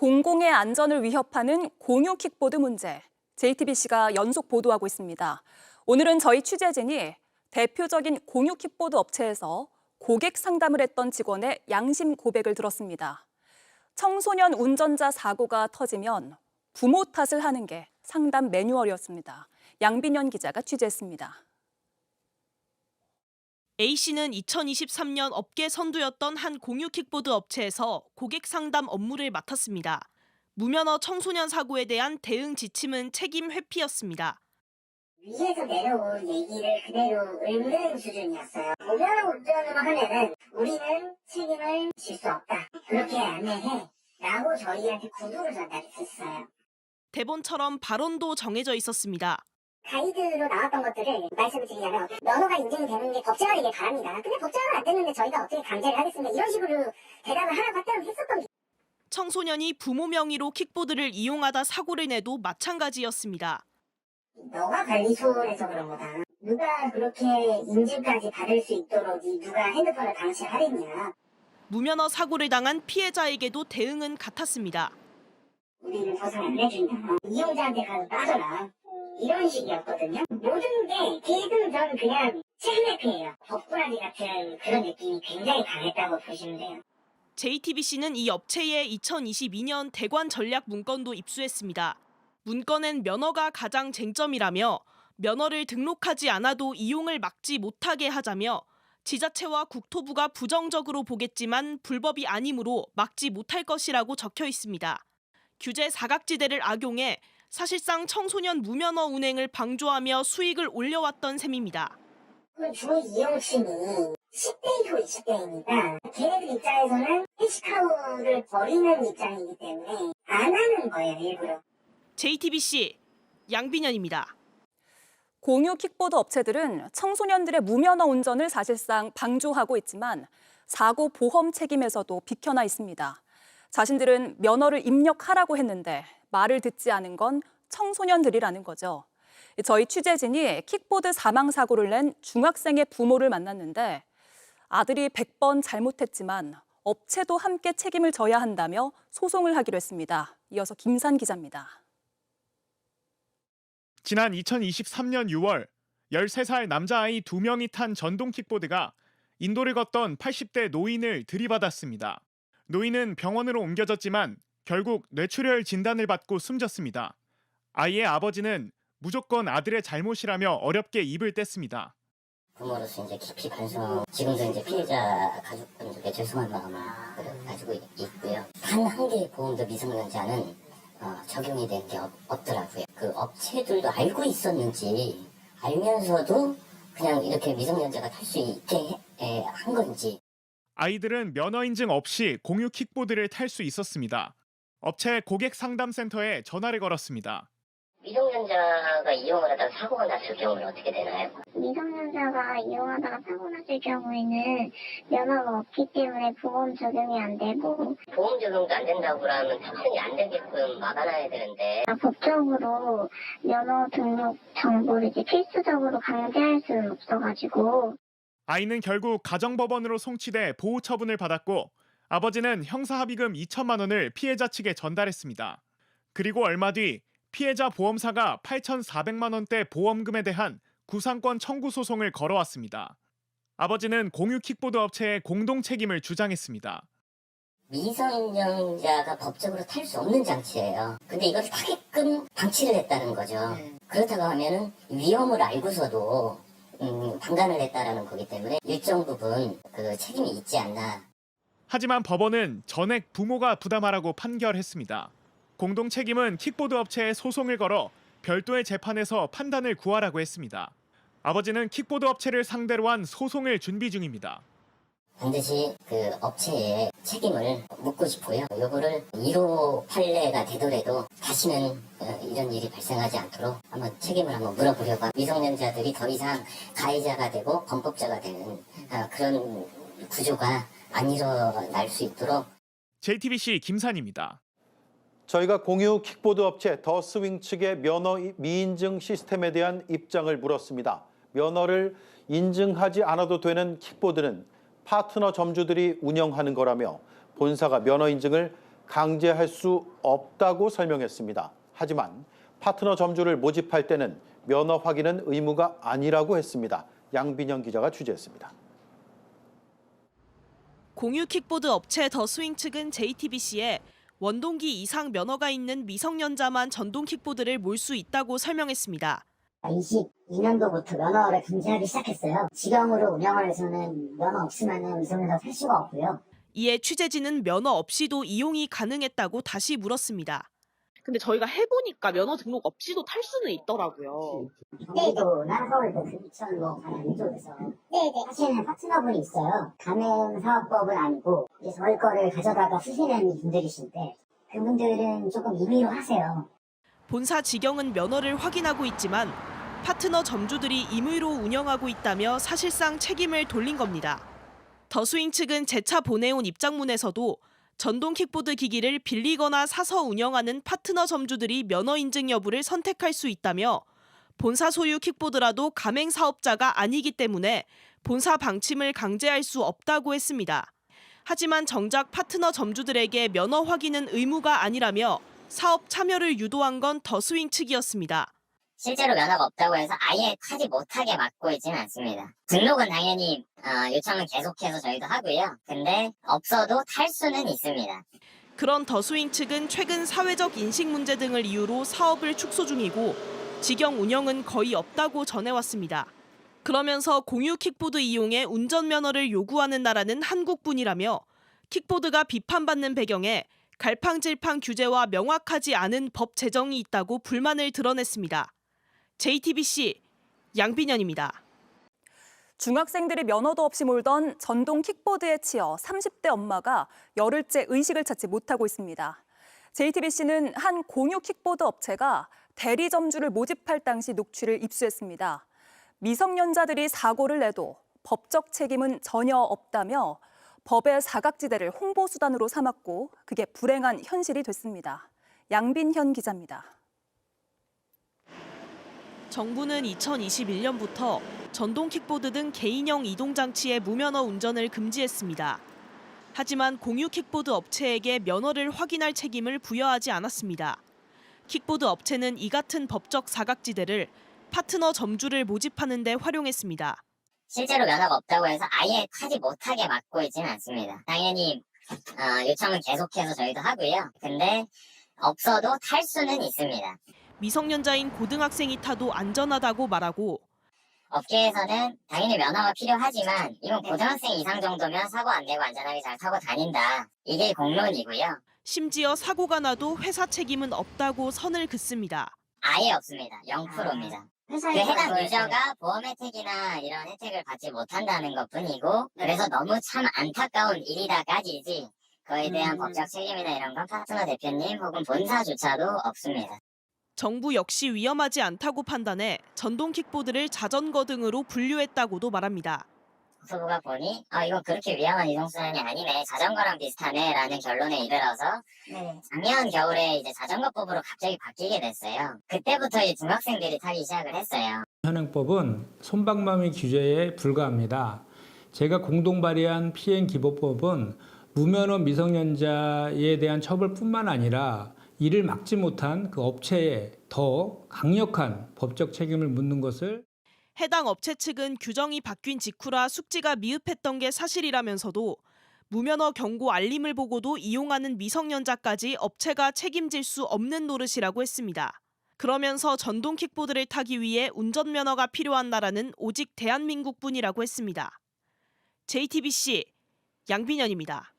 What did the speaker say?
공공의 안전을 위협하는 공유 킥보드 문제. JTBC가 연속 보도하고 있습니다. 오늘은 저희 취재진이 대표적인 공유 킥보드 업체에서 고객 상담을 했던 직원의 양심 고백을 들었습니다. 청소년 운전자 사고가 터지면 부모 탓을 하는 게 상담 매뉴얼이었습니다. 양빈현 기자가 취재했습니다. A씨는 2023년 업계 선두였던 한 공유 킥보드 업체에서 고객 상담 업무를 맡았습니다. 무면허 청소년 사고에 대한 대응 지침은 책임 회피였습니다. 위에서 내려온 얘기를 그대로 읊는 수준이었어요. 무면허 운전으로 하면은 우리는 책임을 질 수 없다. 그렇게 안내해. 라고 저희한테 구두를 전달했었어요. 대본처럼 발언도 정해져 있었습니다. 가이드로 나왔던 것들을 말씀을 드리자면 면허가 인정이 되는 게 법제화 되길 바랍니다. 근데 법제화가 안 됐는데 저희가 어떻게 강제를 하겠습니까? 이런 식으로 대답을 하라고 했었던 게. 청소년이 부모 명의로 킥보드를 이용하다 사고를 내도 마찬가지였습니다. 너가 관리소에서 그런 거다. 누가 그렇게 인증까지 받을 수 있도록 누가 핸드폰을 방치하랬냐. 무면허 사고를 당한 피해자에게도 대응은 같았습니다. 우리는 보상 안 해준다. 이용자한테 가서 따져라. 이런 식이었거든요. 모든 게 계획은 저는 그냥 책임회피예요. 법꾸라지 같은 그런 느낌이 굉장히 강했다고 보시면 돼요. JTBC는 이 업체의 2022년 대관 전략 문건도 입수했습니다. 문건엔 면허가 가장 쟁점이라며 면허를 등록하지 않아도 이용을 막지 못하게 하자며 지자체와 국토부가 부정적으로 보겠지만 불법이 아니므로 막지 못할 것이라고 적혀 있습니다. 규제 사각지대를 악용해 사실상 청소년 무면허 운행을 방조하며 수익을 올려왔던 셈입니다. 주 이용층이 10대이고 20대이니까 걔네들 입장에서는 캐시카우를 버리는 입장이기 때문에 안 하는 거예요, 일부러. JTBC 양빈현입니다. 공유 킥보드 업체들은 청소년들의 무면허 운전을 사실상 방조하고 있지만 사고 보험 책임에서도 비켜나 있습니다. 자신들은 면허를 입력하라고 했는데 말을 듣지 않은 건 청소년들이라는 거죠. 저희 취재진이 킥보드 사망 사고를 낸 중학생의 부모를 만났는데 아들이 100번 잘못했지만 업체도 함께 책임을 져야 한다며 소송을 하기로 했습니다. 이어서 김산 기자입니다. 지난 2023년 6월 13살 남자아이 2명이 탄 전동 킥보드가 인도를 걷던 80대 노인을 들이받았습니다. 노인은 병원으로 옮겨졌지만 결국 뇌출혈 진단을 받고 숨졌습니다. 아이의 아버지는 무조건 아들의 잘못이라며 어렵게 입을 뗐습니다. 부모로서 이제 깊이 반성, 지금도 이제 피해자 가족분들께 죄송한 마음을 가지고 있고요. 단 한 개의 보험도 미성년자는 적용이 된 게 없더라고요. 그 업체들도 알고 있었는지 알면서도 그냥 이렇게 미성년자가 탈 수 있게 한 건지. 아이들은 면허 인증 없이 공유 킥보드를 탈 수 있었습니다. 업체 고객상담센터에 전화를 걸었습니다. 미성년자가 이용을 하다가 사고가 났을 경우는 어떻게 되나요? 미성년자가 이용하다가 사고 났을 경우에는 면허가 없기 때문에 보험 적용이 안 되고 보험 적용도 안 된다고 그러면 탑승이 안 되게끔 막아놔야 되는데 법적으로 면허 등록 정보를 이제 필수적으로 강제할 수는 없어가지고 아이는 결국 가정법원으로 송치돼 보호 처분을 받았고 아버지는 형사합의금 2천만 원을 피해자 측에 전달했습니다. 그리고 얼마 뒤 피해자 보험사가 8,400만 원대 보험금에 대한 구상권 청구 소송을 걸어왔습니다. 아버지는 공유 킥보드 업체의 공동 책임을 주장했습니다. 미성년자가 법적으로 탈 수 없는 장치예요. 근데 이걸 타게끔 방치를 했다는 거죠. 그렇다고 하면은 위험을 알고서도 방관을 했다라는 거기 때문에 일정 부분 그 책임이 있지 않나. 하지만 법원은 전액 부모가 부담하라고 판결했습니다. 공동 책임은 킥보드 업체에 소송을 걸어 별도의 재판에서 판단을 구하라고 했습니다. 아버지는 킥보드 업체를 상대로 한 소송을 준비 중입니다. 반드시 그 업체의 책임을 묻고 싶고요. 요거를 1호 판례가 되더라도 다시는 이런 일이 발생하지 않도록 한번 책임을 한번 물어보려고 합니다. 미성년자들이 더 이상 가해자가 되고 범법자가 되는 그런 구조가 안 일어날 수 있도록. JTBC 김산입니다. 저희가 공유 킥보드 업체 더스윙 측의 면허 미인증 시스템에 대한 입장을 물었습니다. 면허를 인증하지 않아도 되는 킥보드는 파트너 점주들이 운영하는 거라며 본사가 면허 인증을 강제할 수 없다고 설명했습니다. 하지만 파트너 점주를 모집할 때는 면허 확인은 의무가 아니라고 했습니다. 양빈영 기자가 취재했습니다. 공유 킥보드 업체 더 스윙 측은 JTBC에 원동기 이상 면허가 있는 미성년자만 전동 킥보드를 몰 수 있다고 설명했습니다. 22년도부터 면허를 금지하기 시작했어요. 지경으로 운영을 해서는 면허 없으면 미성년자 탈 수가 없고요. 이에 취재진은 면허 없이도 이용이 가능했다고 다시 물었습니다. 근데 저희가 해보니까 면허 등록 없이도 탈 수는 있더라고요. 경기도나 서울 그 부천로 가는 이쪽에서 하시는 파트너분이 있어요. 가맹사업법은 아니고 이제 저희 거를 가져다가 쓰시는 분들이신데 그분들은 조금 임의로 하세요. 본사 지경은 면허를 확인하고 있지만 파트너 점주들이 임의로 운영하고 있다며 사실상 책임을 돌린 겁니다. 더 스윙 측은 재차 보내온 입장문에서도 전동 킥보드 기기를 빌리거나 사서 운영하는 파트너 점주들이 면허 인증 여부를 선택할 수 있다며 본사 소유 킥보드라도 가맹 사업자가 아니기 때문에 본사 방침을 강제할 수 없다고 했습니다. 하지만 정작 파트너 점주들에게 면허 확인은 의무가 아니라며 사업 참여를 유도한 건 더 스윙 측이었습니다. 실제로 면허가 없다고 해서 아예 타지 못하게 막고 있지는 않습니다. 등록은 당연히 요청은 계속해서 저희도 하고요. 근데 없어도 탈 수는 있습니다. 그런 더 스윙 측은 최근 사회적 인식 문제 등을 이유로 사업을 축소 중이고 직영 운영은 거의 없다고 전해왔습니다. 그러면서 공유 킥보드 이용에 운전면허를 요구하는 나라는 한국뿐이라며 킥보드가 비판받는 배경에 갈팡질팡 규제와 명확하지 않은 법 제정이 있다고 불만을 드러냈습니다. JTBC 양빈현입니다. 중학생들이 면허도 없이 몰던 전동 킥보드에 치여 30대 엄마가 열흘째 의식을 찾지 못하고 있습니다. JTBC는 한 공유 킥보드 업체가 대리점주를 모집할 당시 녹취를 입수했습니다. 미성년자들이 사고를 내도 법적 책임은 전혀 없다며 법의 사각지대를 홍보수단으로 삼았고 그게 불행한 현실이 됐습니다. 양빈현 기자입니다. 정부는 2021년부터 전동 킥보드 등 개인형 이동장치의 무면허 운전을 금지했습니다. 하지만 공유 킥보드 업체에게 면허를 확인할 책임을 부여하지 않았습니다. 킥보드 업체는 이 같은 법적 사각지대를 파트너 점주를 모집하는 데 활용했습니다. 실제로 면허가 없다고 해서 아예 타지 못하게 막고 있지는 않습니다. 당연히 요청은 계속해서 저희도 하고요. 근데 없어도 탈 수는 있습니다. 미성년자인 고등학생이 타도 안전하다고 말하고 업계에서는 당연히 면허가 필요하지만 이건 고등학생 이상 정도면 사고 안 내고 안전하게 잘 타고 다닌다. 이게 공론이고요. 심지어 사고가 나도 회사 책임은 없다고 선을 긋습니다. 아예 없습니다. 0%입니다. 그 해당 유저가 보험 혜택이나 이런 혜택을 받지 못한다는 것뿐이고 그래서 너무 참 안타까운 일이다까지지 그거에 대한 법적 책임이나 이런 건 파트너 대표님 혹은 본사조차도 없습니다. 정부 역시 위험하지 않다고 판단해 전동 킥보드를 자전거 등으로 분류했다고도 말합니다. 국토부가 보니 이건 그렇게 위험한 이동수단이 아니네. 자전거랑 비슷하네 라는 결론에 이르러서 작년 겨울에 이제 자전거법으로 갑자기 바뀌게 됐어요. 그때부터 이제 중학생들이 타기 시작을 했어요. 현행법은 솜방망이 규제에 불과합니다. 제가 공동 발의한 피행기본법은 무면허 미성년자에 대한 처벌뿐만 아니라 이를 막지 못한 그 업체에 더 강력한 법적 책임을 묻는 것을 해당 업체 측은 규정이 바뀐 직후라 숙지가 미흡했던 게 사실이라면서도 무면허 경고 알림을 보고도 이용하는 미성년자까지 업체가 책임질 수 없는 노릇이라고 했습니다. 그러면서 전동 킥보드를 타기 위해 운전면허가 필요한 나라는 오직 대한민국뿐이라고 했습니다. JTBC 양빈현입니다.